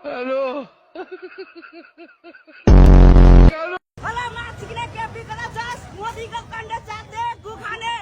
Hello होला माछिले के बिगला जास मोदीको कण्डे चाट्ने गुखाने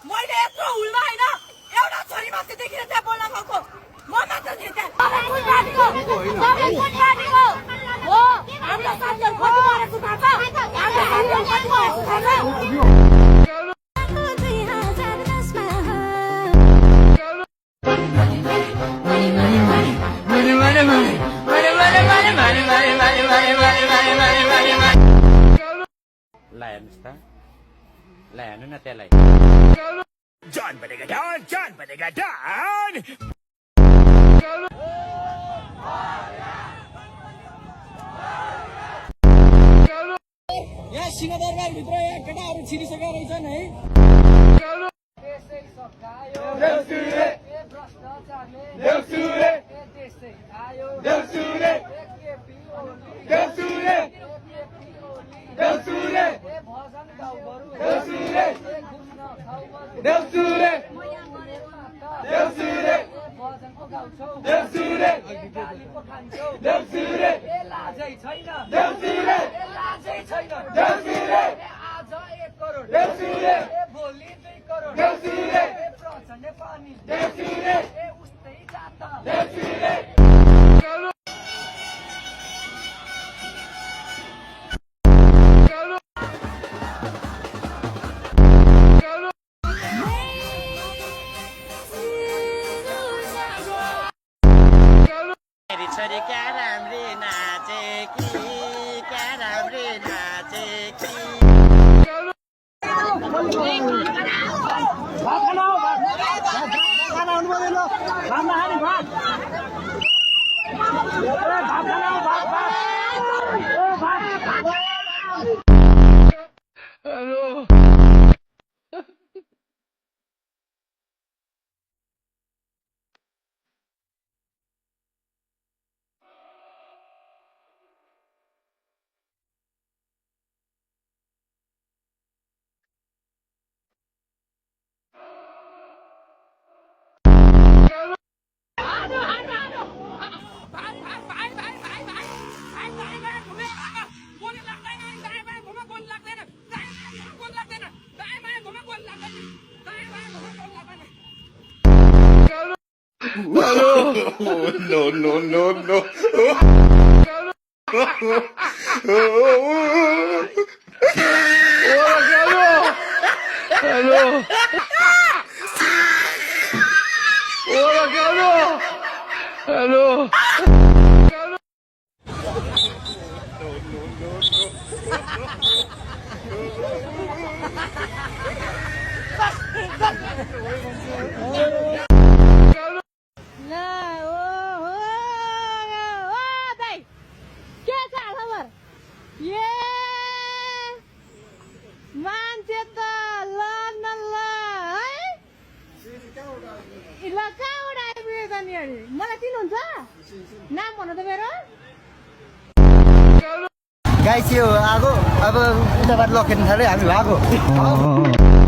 मैले यत्रो हुल्दा हैन एउटा छोरी मात्रै देखेर त्यहाँ बोल्न गएको म मात्र थिएँ त्यहाँ हो हाम्रो साथीहरु कति मरेको थाहा छ हाम्रो साथीहरु कति मरेको थाहा छ ला हेर्नुहोस् त ला हेर्नु न त्यसलाई जान बनेगा डन यहाँ सिंहदरबार भित्र यहाँ केटाहरू छिरिसकेका रहेछन् है छोरी क्या राम्री नाचेकी क्या राम्री नाचेकी हेलो no. हेलो मान्छे त ल न ल है ल कहाँबाट आइपुगेछ नि अरे मलाई चिन्नुहुन्छ नाम भन्नु त मेरो गाई चाहिँ आगो अब उताबाट लखेर्नु थाल्यो हामी भागो